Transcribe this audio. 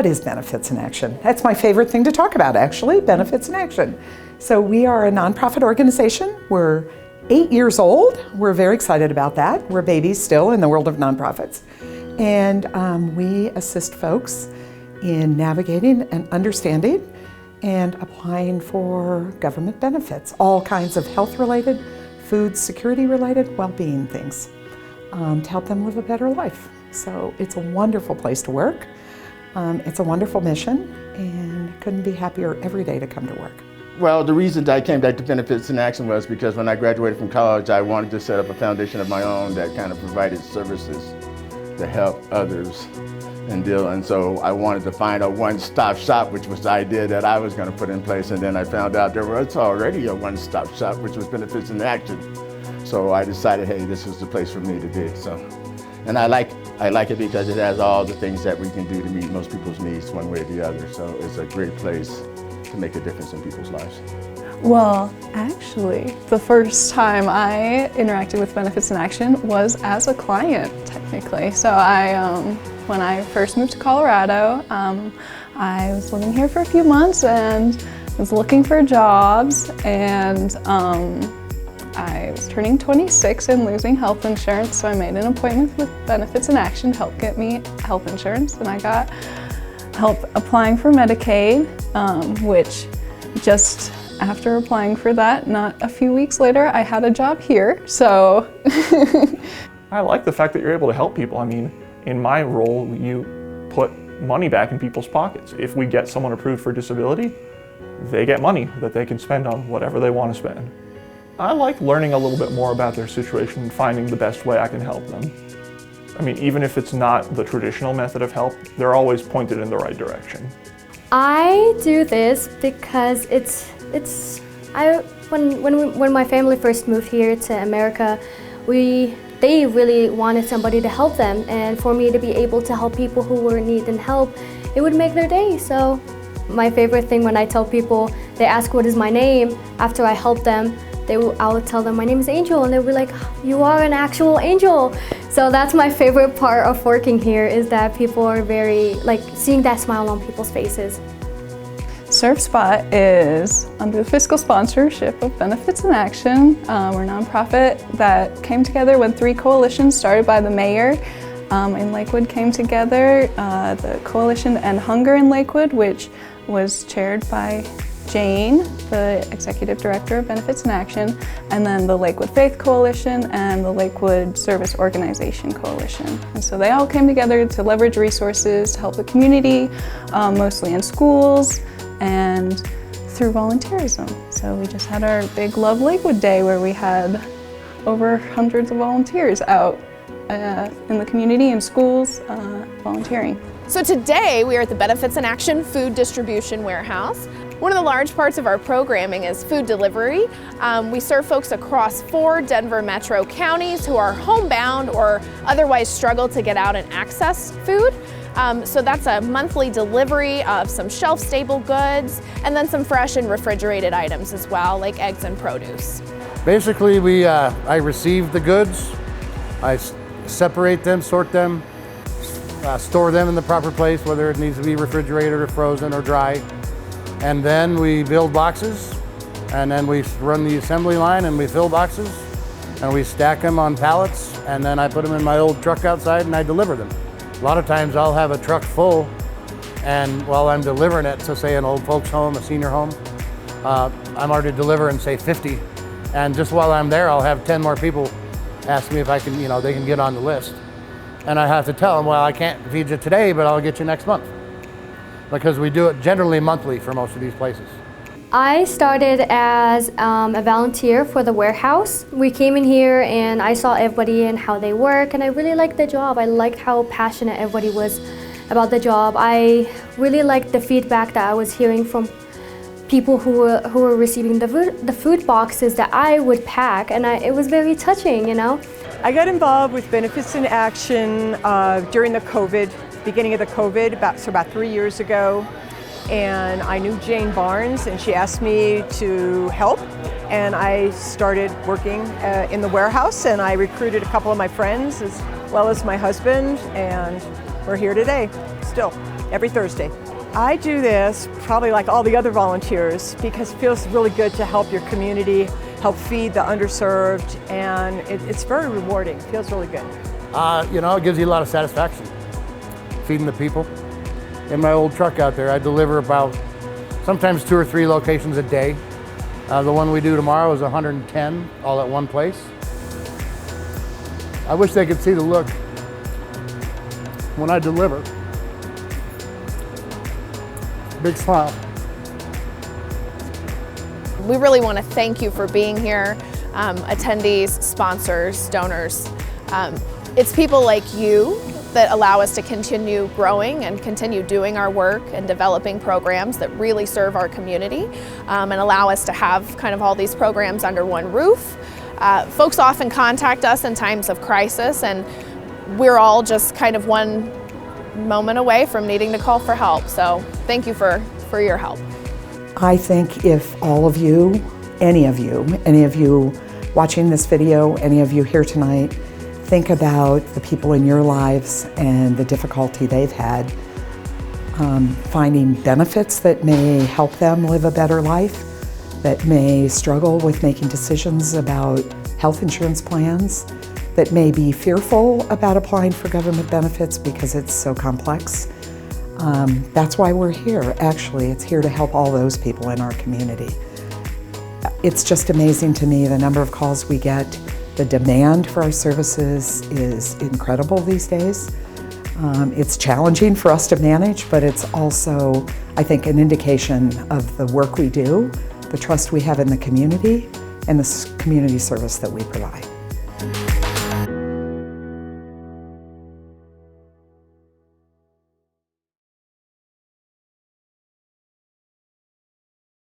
What is Benefits in Action? That's my favorite thing to talk about, actually, Benefits in Action. So we are a nonprofit organization. We're 8 years old. We're very excited about that. We're babies still in the world of nonprofits. And we assist folks in navigating and understanding and applying for government benefits, all kinds of health-related, food security-related, well-being things, to help them live a better life. So it's a wonderful place to work. It's a wonderful mission, and couldn't be happier every day to come to work. Well, the reason that I came back to Benefits in Action was because when I graduated from college, I wanted to set up a foundation of my own that kind of provided services to help others and so I wanted to find a one-stop shop, which was the idea that I was going to put in place, and then I found out there was already a one-stop shop, which was Benefits in Action. So I decided, hey, this was the place for me to be. So, and I like it because it has all the things that we can do to meet most people's needs one way or the other. So it's a great place to make a difference in people's lives. Well, actually, the first time I interacted with Benefits in Action was as a client, technically. So when I first moved to Colorado, I was living here for a few months and was looking for jobs, and I was turning 26 and losing health insurance, so I made an appointment with Benefits in Action to help get me health insurance, and I got help applying for Medicaid, which just after applying for that, not a few weeks later, I had a job here, so. I like the fact that you're able to help people. I mean, in my role, you put money back in people's pockets. If we get someone approved for disability, they get money that they can spend on whatever they want to spend. I like learning a little bit more about their situation and finding the best way I can help them. I mean, even if it's not the traditional method of help, they're always pointed in the right direction. I do this because when my family first moved here to America, they really wanted somebody to help them, and for me to be able to help people who were needing help, it would make their day. So my favorite thing when I tell people, they ask what is my name after I help them, I would tell them my name is Angel, and they'll be like, you are an actual angel. So that's my favorite part of working here, is that people are very, seeing that smile on people's faces. SurfSpot is under the fiscal sponsorship of Benefits in Action. We're a nonprofit that came together when 3 coalitions started by the mayor in Lakewood came together. The Coalition to End Hunger in Lakewood, which was chaired by Jane, the Executive Director of Benefits in Action, and then the Lakewood Faith Coalition and the Lakewood Service Organization Coalition. And so they all came together to leverage resources to help the community, mostly in schools and through volunteerism. So we just had our big Love Lakewood Day where we had over hundreds of volunteers out in the community and schools volunteering. So today we are at the Benefits in Action Food Distribution Warehouse. One of the large parts of our programming is food delivery. We serve folks across 4 Denver metro counties who are homebound or otherwise struggle to get out and access food. So that's a monthly delivery of some shelf-stable goods and then some fresh and refrigerated items as well, like eggs and produce. Basically, I receive the goods, I separate them, sort them, store them in the proper place, whether it needs to be refrigerated or frozen or dry. And then we build boxes, and then we run the assembly line and we fill boxes, and we stack them on pallets, and then I put them in my old truck outside and I deliver them. A lot of times I'll have a truck full, and while I'm delivering it to, say, an old folks home, a senior home, I'm already delivering, say, 50. And just while I'm there, I'll have 10 more people ask me if I can, they can get on the list. And I have to tell them, well, I can't feed you today, but I'll get you next month. Because we do it generally monthly for most of these places. I started as a volunteer for the warehouse. We came in here and I saw everybody and how they work, and I really liked the job. I liked how passionate everybody was about the job. I really liked the feedback that I was hearing from people who were receiving the food boxes that I would pack, and it was very touching, I got involved with Benefits in Action during the beginning of the COVID, about 3 years ago. And I knew Jane Barnes, and she asked me to help. And I started working in the warehouse, and I recruited a couple of my friends as well as my husband. And we're here today, still, every Thursday. I do this probably like all the other volunteers because it feels really good to help your community, help feed the underserved, and it's very rewarding. It feels really good. It gives you a lot of satisfaction, feeding the people. In my old truck out there, I deliver about sometimes 2 or 3 locations a day. The one we do tomorrow is 110, all at one place. I wish they could see the look when I deliver. Big smile. We really want to thank you for being here, attendees, sponsors, donors. It's people like you that allow us to continue growing and continue doing our work and developing programs that really serve our community and allow us to have kind of all these programs under one roof. Folks often contact us in times of crisis, and we're all just kind of one moment away from needing to call for help. So thank you for your help. I think if all of you, any of you watching this video, any of you here tonight, think about the people in your lives and the difficulty they've had, finding benefits that may help them live a better life, that may struggle with making decisions about health insurance plans, that may be fearful about applying for government benefits because it's so complex. That's why we're here, actually. It's here to help all those people in our community. It's just amazing to me the number of calls we get. The demand for our services is incredible these days. It's challenging for us to manage, but it's also, I think, an indication of the work we do, the trust we have in the community, and the community service that we provide.